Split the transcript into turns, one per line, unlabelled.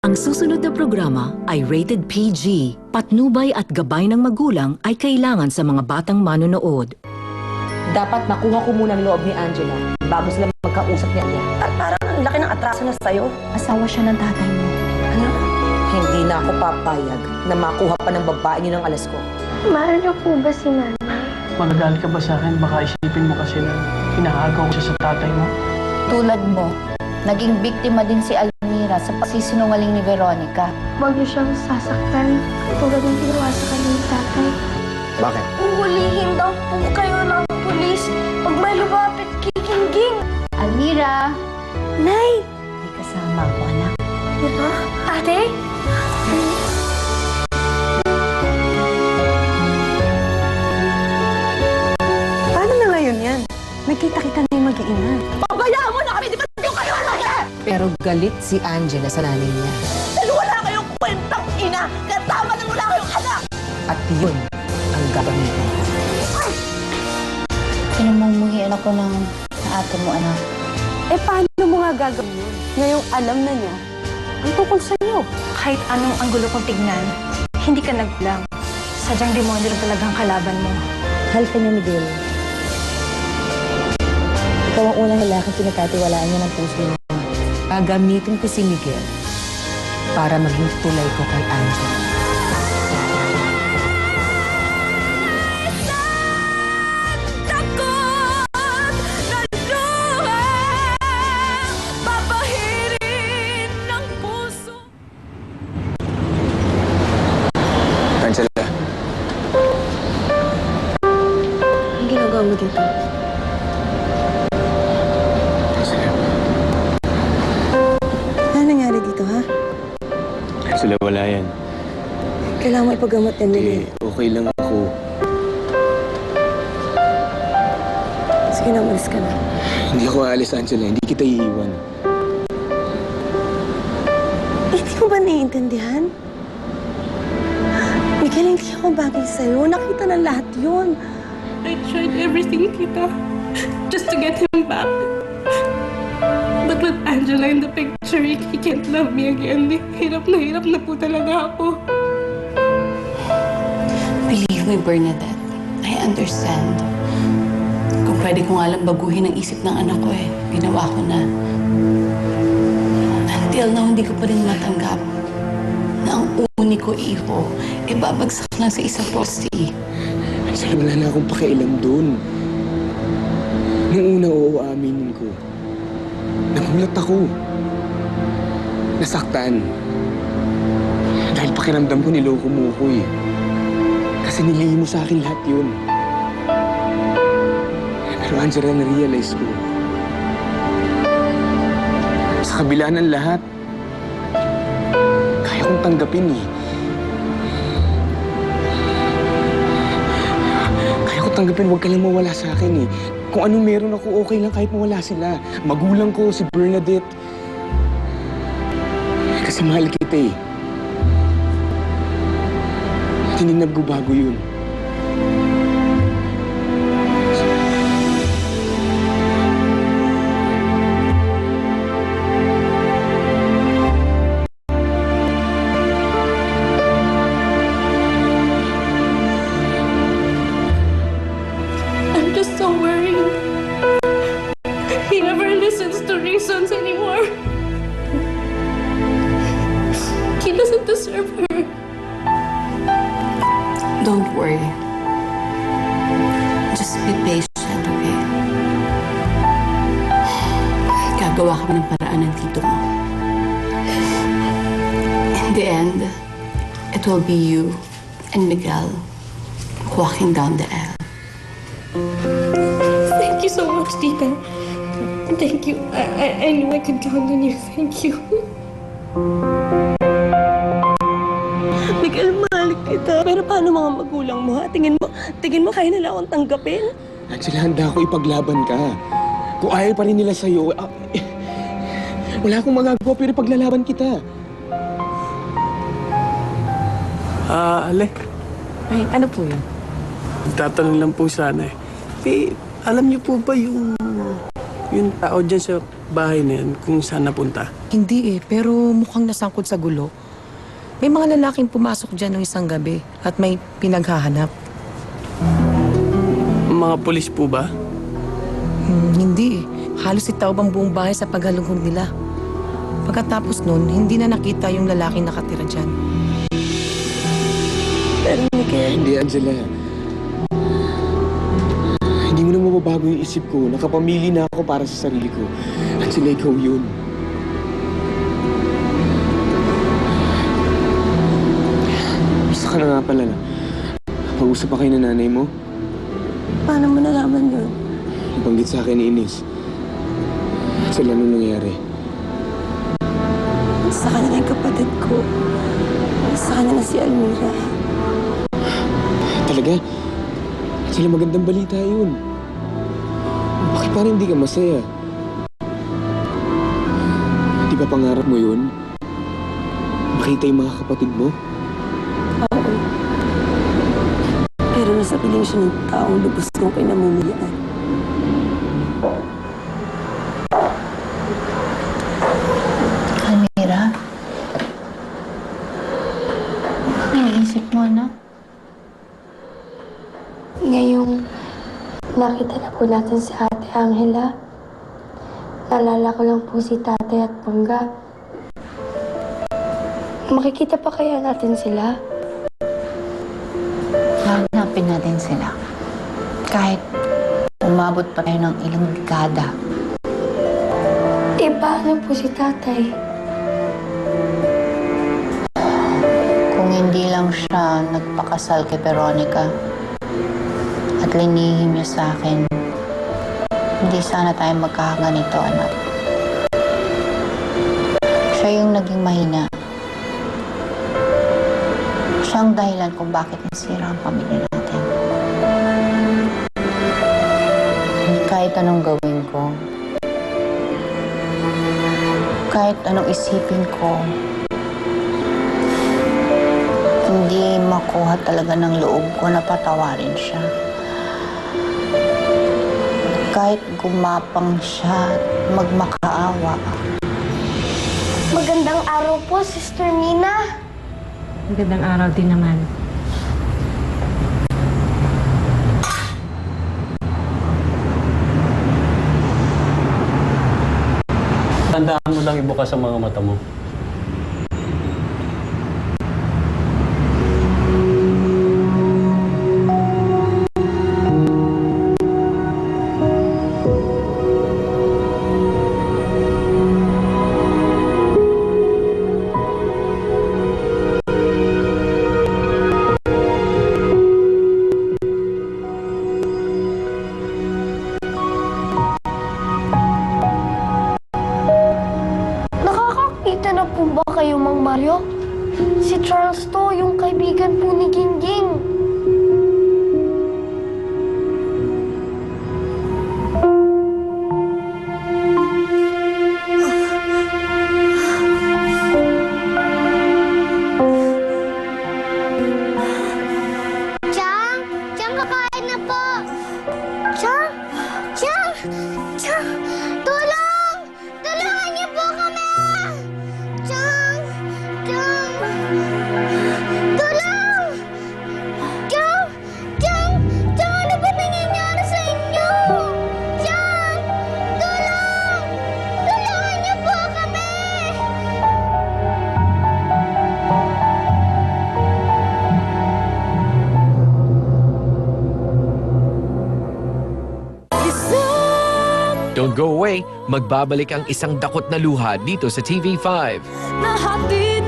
Ang susunod na programa ay rated PG. Patnubay at gabay ng magulang ay kailangan sa mga batang manonood.
Dapat makuha ko muna ang loob ni Angela bago sila magkausap niya. Parang ang laki ng atraso na sa'yo.
Asawa siya ng tatay mo.
Ano? Hindi na ako papayag na makuha pa ng babae niyo ng alas ko.
Mahal niyo po ba si Nanay?
Magagalit ka ba sa akin? Baka isipin mo kasi na inaagaw ko siya sa tatay mo.
Tulad mo, naging biktima din si Almira sa pagsisinungaling ni Veronica.
Huwag niyo siyang sasaktan tulad ng ginawa sa kanyang tatay.
Bakit?
Uhulihin daw po kayo ng pulis pag may lumapit kikingging.
Almira!
Nay!
May kasama ako, anak.
Diba? Ate?
Paano na ngayon yan? Nagkita-kita na yung mag-iina.
Pabayaan mo na kami! Di ba yung kayo anak? Pero galit si Angela sa nanay niya. Dahil wala kayong kwentang ina! Kaya tama na wala kayong anak! At yun ang gagamitin.
Pinamumuhian ako ng ate mo, anak.
Eh, paano mo nga gagawin yun? Ngayong alam na niya, ang tungkol sa'yo.
Kahit anong anggulo kong tignan, hindi ka nagkulang. Sadyang demonyo rin talagang kalaban mo.
Mahal ka niya, Miguel. Ikaw ang unang lalaking pinagkatiwalaan niya ng puso niya.
Gagamitin ko si Miguel para maging tulay ko kay Angela.
Angela,
Ang ginagawa mo dito? Ano nangyari dito, ha?
Angela, wala yan.
Kailangan mo ipagamot yan, Miguel.
Okay lang ako.
Sige na, umalis ka na.
Hindi ako aalis, Angela. Hindi kita iiwan.
Hindi mo ba naiintindihan? Miguel, hindi ako bagay sa'yo. Nakita na lahat yun.
I tried everything, Tita, just to get him back. But with Angela in the picture, he can't love me again. Hirap na po talaga ako.
Believe me, Bernadette, I understand. Kung pwede ko nga lang baguhin ang isip ng anak ko ginawa ko na. Until now, hindi ko pa rin matanggap na ang uniko iho babagsak lang sa isang poste.
Angela, wala na akong pakialam doon. Nung una, oo, aaminin ko. Nagulat ako. Nasaktan. Dahil pakiramdam ko niloko mo ko Kasi nilihim mo sa akin lahat yun. Pero Angela, na-realize ko. Sa kabila ng lahat, kaya kong tanggapin Tanggapin, huwag ka lang mawala sa akin Kung anong meron ako, okay lang kahit mawala sila. Magulang ko, si Bernadette. Kasi mahal kita Hindi nagbabago yun.
Anymore. He doesn't deserve her.
Don't worry. Just be patient, okay? Gagawa kami ng paraan ng tito mo. In the end, it will be you and Miguel walking down the aisle.
Thank you so much, Tita. Thank you. I knew I could count on you. Thank you.
Miguel, mahal kita. Pero paano mga magulang mo, ha? Tingin mo kaya nila akong tanggapin?
Angela, handa ako ipaglaban ka. Kung ayaw pa rin nila sa'yo, wala akong magagawa pero paglalaban kita.
Ale.
Ay, ano po yun?
Tatanong lang po sana alam niyo po ba yung tao dyan sa bahay na yan kung saan napunta?
Hindi pero mukhang nasangkot sa gulo. May mga lalaking pumasok dyan ng isang gabi at may pinaghahanap.
Mga pulis po ba?
Hindi. Halos itaw ang buong bahay sa paghalungkog nila. Pagkatapos nun, hindi na nakita yung lalaking nakatira dyan.
Pero Miguel,
Hindi, Angela. Hindi mo na mababago yung isip ko. Nakapamili na ako para sa sarili ko. At sila ikaw yun. Basta ka na nga pala na. Pag-usap pa kayo ng nanay mo.
paano mo nalaman yun?
Ibanggit sa akin ni Ines. Sila nung nangyari.
Sa kanya na yung kapatid ko. Sa kanya na si Almira.
Talaga? Sila magandang balita yun. Bakit parang hindi ka masaya? Di ba pangarap mo yun? Makita yung mga kapatid mo?
Oo. Pero nasa piling siya ng taong lubos kong kinamumulaan.
Almira? Iniisip mo, no?
Ngayong nakita na po natin si Ate Angela, naalala ko lang po si Tatay at Pangga. Makikita pa kaya natin sila?
Hanapin natin sila. Kahit umabot pa tayo ng ilang dekada.
Paano po si Tatay?
Kung hindi lang siya nagpakasal kay Veronica at linihim niya sa akin, hindi sana tayo magkakaganito, anak. Siya yung naging mahina. Siya ang dahilan kung bakit nasira ang pamilya natin. Kahit anong gawin ko, kahit anong isipin ko, hindi makuha talaga ng loob ko na patawarin siya. Kahit gumapang siya at magmakaawa.
Magandang araw po, Sister Mina.
Magandang araw din naman.
Tandaan mo lang ibukas ang mga mata mo.
Nakakakita na po ba kayo, Mang Mario? Si Charles to, yung kaibigan po ni Gingging. Chang! Chang, kakain na po! Chang! Chang! Chang! Tulong! Tulungan niyo po kami! Chang! Chang! Tulong! Chang! Chang! Chang, ano ba nangyayari sa inyo? Chang! Tulong! Tulungan niyo po kami!
Don't go away, magbabalik ang isang dakot na luha dito sa TV5.
Nahatid